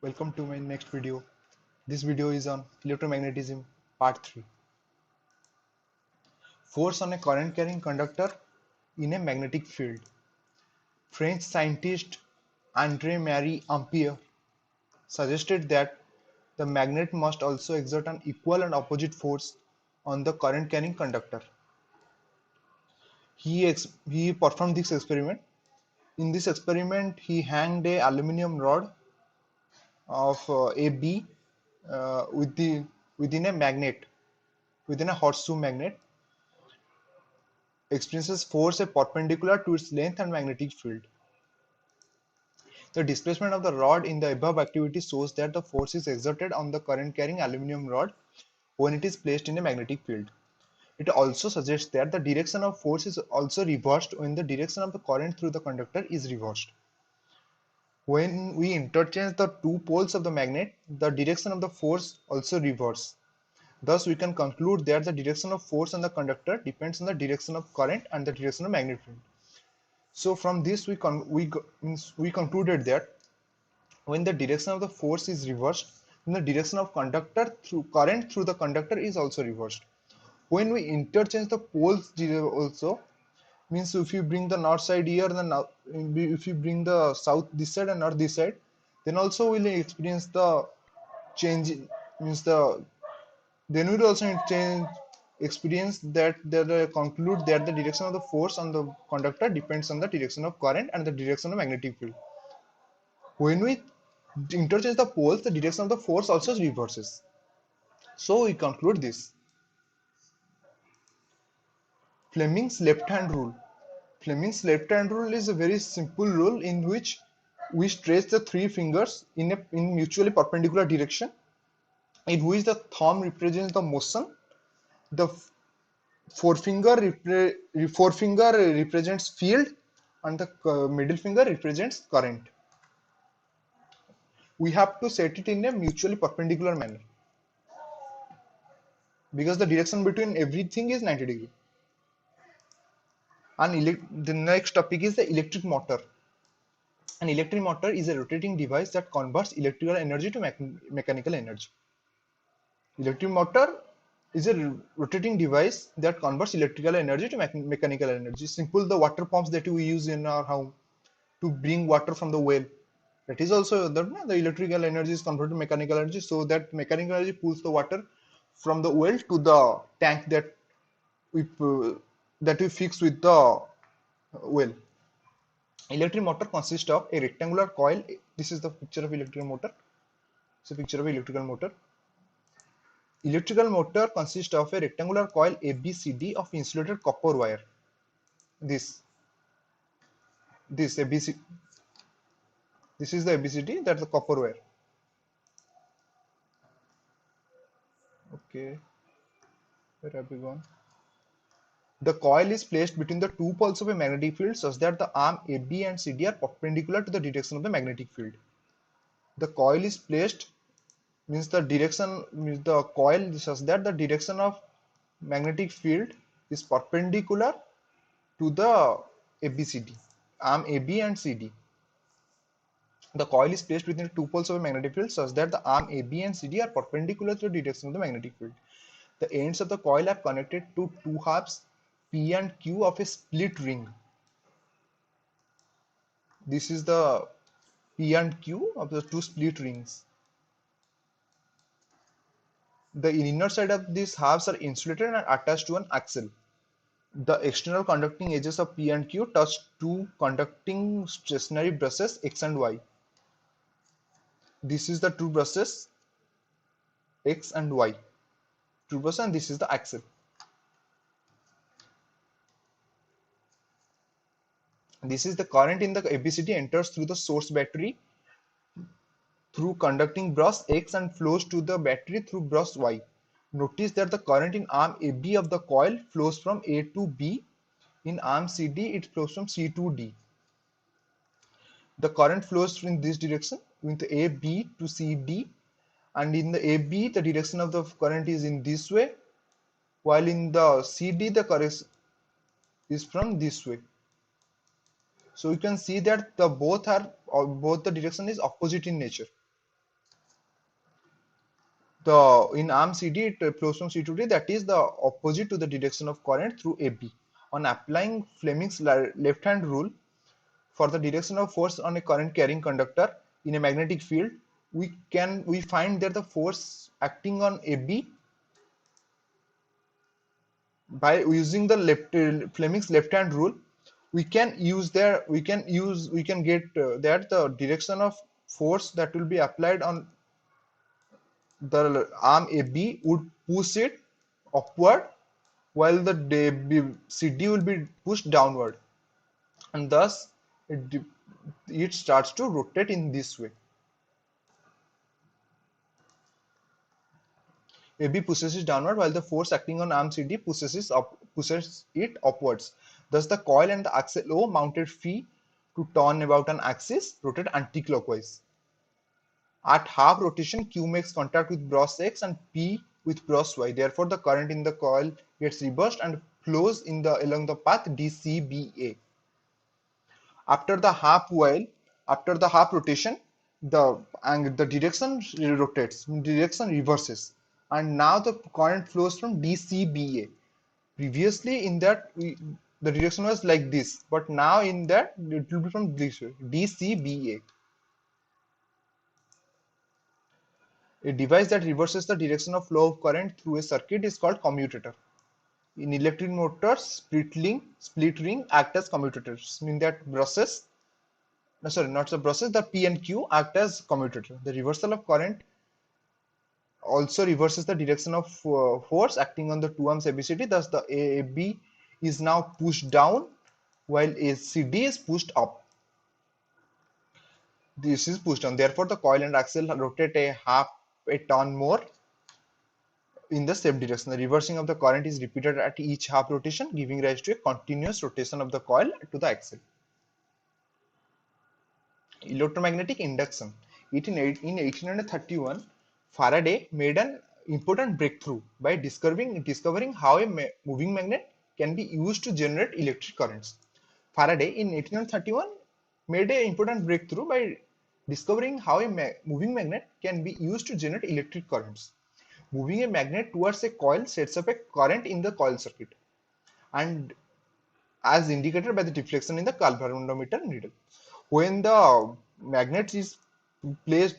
Welcome to my next video. This video is on electromagnetism part 3. Force on a current carrying conductor in a magnetic field. French scientist André-Marie Ampère suggested that the magnet must also exert an equal and opposite force on the current carrying conductor. He performed this experiment. In this experiment, he hanged a aluminum rod of AB within a magnet, within a horseshoe magnet, experiences force a perpendicular to its length and magnetic field. The displacement of the rod in the above activity shows that the force is exerted on the current carrying aluminum rod when it is placed in a magnetic field. It also suggests that the direction of force is also reversed when the direction of the current through the conductor is reversed. When we interchange the two poles of the magnet, the direction of the force also reverses. Thus, we can conclude that the direction of force on the conductor depends on the direction of current and the direction of magnetic field. So from this we concluded that when the direction of the force is reversed, then the direction of conductor through current through the conductor is also reversed. When we interchange the poles also, means if you bring the north side here, then if you bring the south this side and north this side, then also we'll experience the change. Means the then we'll also change experience that conclude that the direction of the force on the conductor depends on the direction of current and the direction of magnetic field. When we interchange the poles, the direction of the force also reverses. So we conclude this. Fleming's left-hand rule. Fleming's left-hand rule is a very simple rule in which we stretch the three fingers in mutually perpendicular direction, in which the thumb represents the motion, the forefinger represents field, and the middle finger represents current. We have to set it in a mutually perpendicular manner because the direction between everything is 90 degree. And the next topic is the electric motor. An electric motor is a rotating device that converts electrical energy to mechanical energy. Electric motor is a rotating device that converts electrical energy to mechanical energy. Simple, the water pumps that we use in our home to bring water from the well. That is also the electrical energy is converted to mechanical energy, so that mechanical energy pulls the water from the well to the tank we fix with the well. Electric motor consists of a rectangular coil. This is the picture of electrical motor. It's a picture of electrical motor. Electrical motor consists of a rectangular coil ABCD of insulated copper wire. This ABC. This is the ABCD. That's the copper wire. Okay, where have we gone? The coil is placed between the two poles of a magnetic field such that the arm AB and CD are perpendicular to the direction of the magnetic field. The coil is placed means the coil such that the direction of magnetic field is perpendicular to the ABCD, arm AB and CD. The coil is placed within two poles of a magnetic field such that the arm AB and CD are perpendicular to the direction of the magnetic field. The ends of the coil are connected to two halves P and Q of a split ring. This is the P and Q of the two split rings. The inner side of these halves are insulated and attached to an axle. The external conducting edges of P and Q touch two conducting stationary brushes X and Y. This is the two brushes X and Y. Two brushes, and this is the axle. This is the current in the ABCD enters through the source battery through conducting brush X and flows to the battery through brush Y. Notice that the current in arm AB of the coil flows from A to B. In arm CD, it flows from C to D. The current flows in this direction with AB to CD, and in the AB, the direction of the current is in this way, while in the CD, the current is from this way. So you can see that both the direction is opposite in nature. The in arm CD it flows from C to D, that is the opposite to the direction of current through AB. On applying Fleming's left hand rule for the direction of force on a current carrying conductor in a magnetic field, we find that the force acting on AB by using the Fleming's left hand rule, we can get that the direction of force that will be applied on the arm AB would push it upward, while the CD will be pushed downward, and thus it starts to rotate in this way. AB pushes it downward, while the force acting on arm CD pushes it upwards. Thus, the coil and the axle O mounted free to turn about an axis rotate anticlockwise. At half rotation, Q makes contact with brush X and P with brush Y. Therefore, the current in the coil gets reversed and flows along the path DCBA. After the half rotation, the direction reverses, and now the current flows from DCBA. Previously, in that the direction was like this, but now in that it will be from this way, DCBA. A device that reverses the direction of flow of current through a circuit is called commutator. In electric motors, split ring act as commutators, mean that brushes, no, sorry, not the brushes, the P and Q act as commutator. The reversal of current also reverses the direction of force acting on the two arms ABCD. Thus, the AB is now pushed down, while ACD is pushed up. This is pushed down. Therefore, the coil and axle rotate a turn more in the same direction. The reversing of the current is repeated at each half rotation, giving rise to a continuous rotation of the coil to the axle. Electromagnetic induction. In 1831, Faraday made an important breakthrough by discovering how a moving magnet can be used to generate electric currents. Faraday in 1831 made an important breakthrough by discovering how a moving magnet can be used to generate electric currents. Moving a magnet towards a coil sets up a current in the coil circuit, and as indicated by the deflection in the galvanometer needle. When the magnet is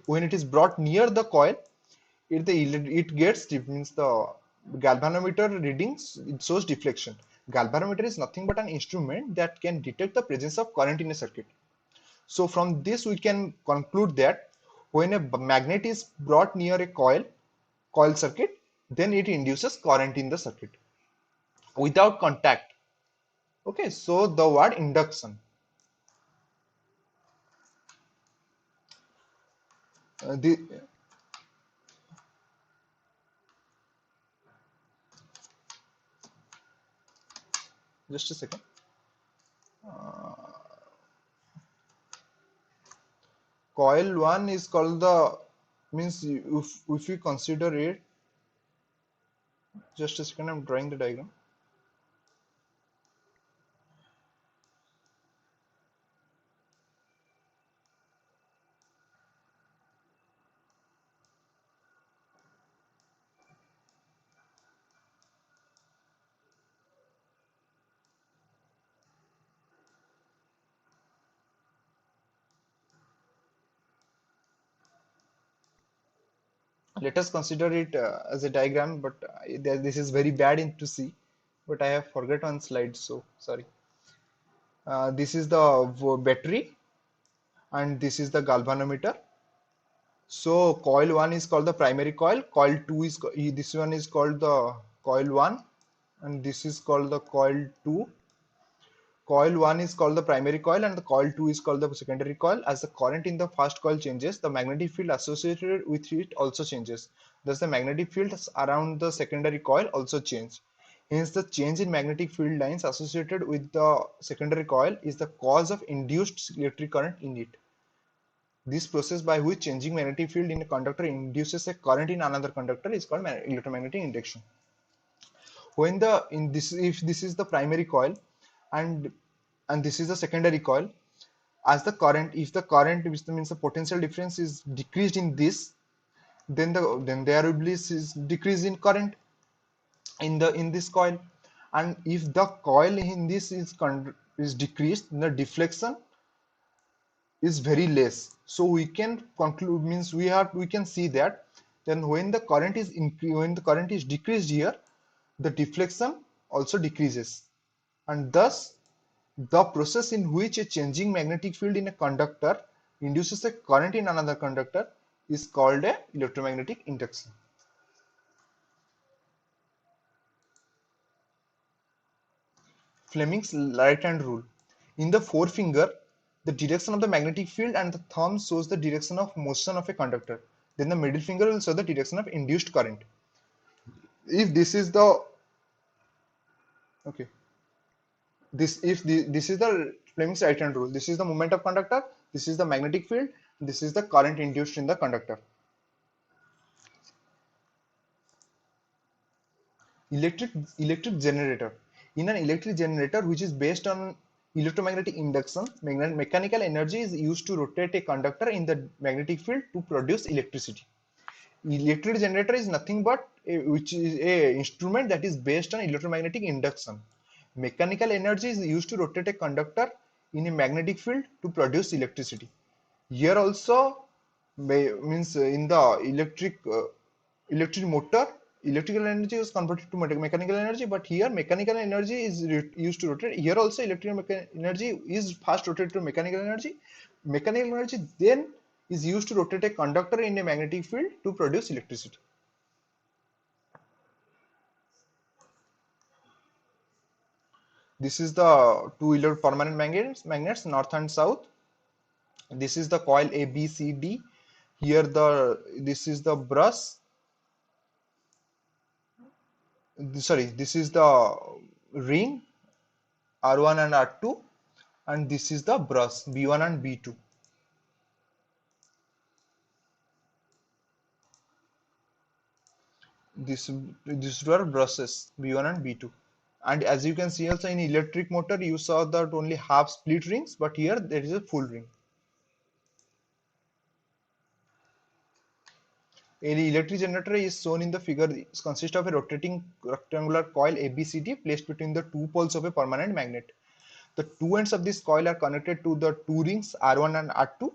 when it is brought near the coil, it gets means the galvanometer readings, it shows deflection. Galvanometer is nothing but an instrument that can detect the presence of current in a circuit. So from this we can conclude that when a magnet is brought near a coil circuit, then it induces current in the circuit without contact. Okay, so the word induction. The just a second. Coil 1 is called the, means if we consider it, just a second, I'm drawing the diagram. Let us consider it as a diagram, but this is very bad to see, but I have forgot one slide, so sorry. This is the battery, and this is the galvanometer. So coil 1 is called the primary coil, coil 2 is, this one is called the coil 1, and this is called the coil 2. Coil 1 is called the primary coil and the coil 2 is called the secondary coil. As the current in the first coil changes, the magnetic field associated with it also changes. Thus, the magnetic fields around the secondary coil also change. Hence, the change in magnetic field lines associated with the secondary coil is the cause of induced electric current in it. This process by which changing magnetic field in a conductor induces a current in another conductor is called electromagnetic induction. When if this is the primary coil and this is the secondary coil, as the current, if the current, which means the potential difference is decreased in this, then there will be decrease in current in this coil, and if the coil in this is decreased, the deflection is very less. So we can conclude, means we can see that then when the current is when the current is decreased here, the deflection also decreases, and thus the process in which a changing magnetic field in a conductor induces a current in another conductor is called a electromagnetic induction. Fleming's right hand rule. In the forefinger, the direction of the magnetic field and the thumb shows the direction of motion of a conductor. Then the middle finger will show the direction of induced current. If this is the okay, this is the Fleming's right hand rule. This is the movement of conductor. This is the magnetic field. This is the current induced in the conductor. Electric generator. In an electric generator which is based on electromagnetic induction, mechanical energy is used to rotate a conductor in the magnetic field to produce electricity. Electric generator is nothing but which is a instrument that is based on electromagnetic induction. Mechanical energy is used to rotate a conductor in a magnetic field to produce electricity. Here also means in the electric motor, electrical energy is converted to mechanical energy, but here mechanical energy is used to rotate. Here also electrical energy is first rotated to mechanical energy. Mechanical energy then is used to rotate a conductor in a magnetic field to produce electricity. This is the two permanent magnets north and south. This is the coil A, B, C, D. Here this is the brush. Sorry, this is the ring R1 and R2, and this is the brush B1 and B2. These were brushes B1 and B2. And as you can see also in electric motor, you saw that only half split rings, but here there is a full ring. An electric generator is shown in the figure. It consists of a rotating rectangular coil ABCD placed between the two poles of a permanent magnet. The two ends of this coil are connected to the two rings R1 and R2.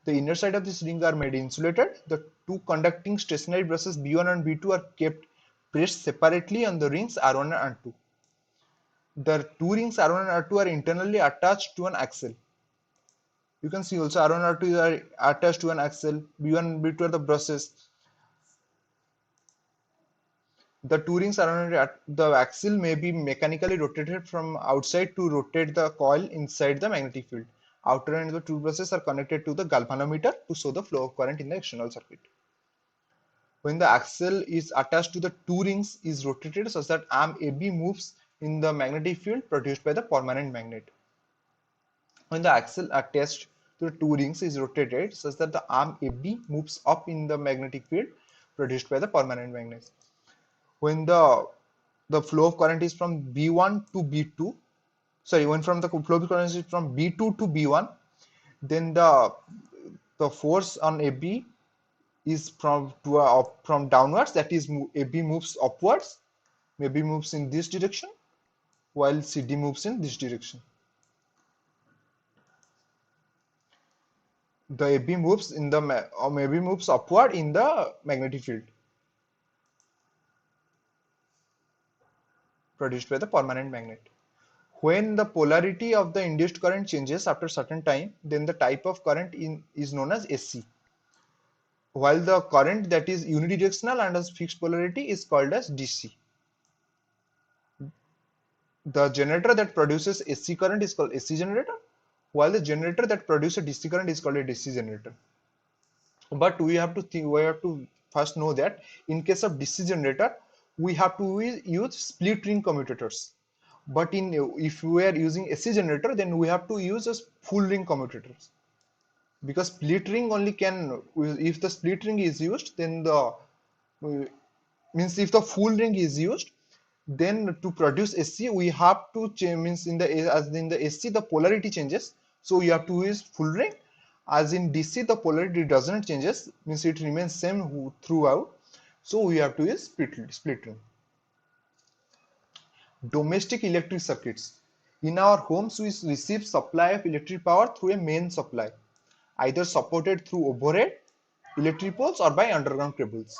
The inner side of this ring are made insulated. The two conducting stationary brushes B1 and B2 are kept pressed separately on the rings R1 and R2. The two rings R1 and R2 are internally attached to an axle. You can see also R1 and R2 are attached to an axle. B1 and B2 are the brushes. The two rings around the axle may be mechanically rotated from outside to rotate the coil inside the magnetic field. Outer end of the two brushes are connected to the galvanometer to show the flow of current in the external circuit. When the axle is attached to the two rings is rotated such that arm AB moves in the magnetic field produced by the permanent magnet. When the axle attached to the two rings is rotated such that the arm AB moves up in the magnetic field produced by the permanent magnet. When the flow of current is from B1 to B2, sorry, when from the flow of current is from B2 to B1, then the force on AB is from downwards, that is AB moves upwards, AB moves in this direction while CD moves in this direction. The AB moves in the AB moves upward in the magnetic field produced by the permanent magnet. When the polarity of the induced current changes after certain time, then the type of current is known as AC. While the current that is unidirectional and has fixed polarity is called as DC. The generator that produces AC current is called AC generator, while the generator that produces DC current is called a DC generator. But we have to first know that in case of DC generator, we have to use split ring commutators. But if we are using AC generator, then we have to use a full ring commutators, because split ring only can, if the split ring is used, then means if the full ring is used, then to produce AC we have to change, means in the AC the polarity changes, so we have to use full ring, As in DC, the polarity doesn't changes, means it remains same throughout. So we have to use split ring. Domestic electric circuits. In our homes, we receive supply of electric power through a main supply, either supported through overhead electric poles or by underground cables.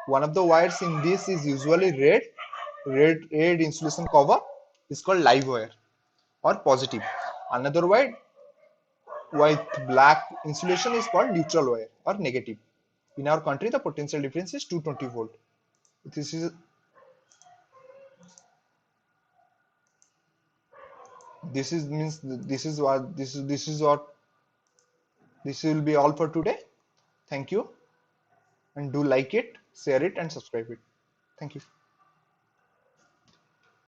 One of the wires in this is usually red insulation cover is called live wire or positive. Another wire with black insulation is called neutral wire or negative. In our country, the potential difference is 220 volt. This is this is means this will be all for today. Thank you, and do like it, share it, and subscribe it. Thank you.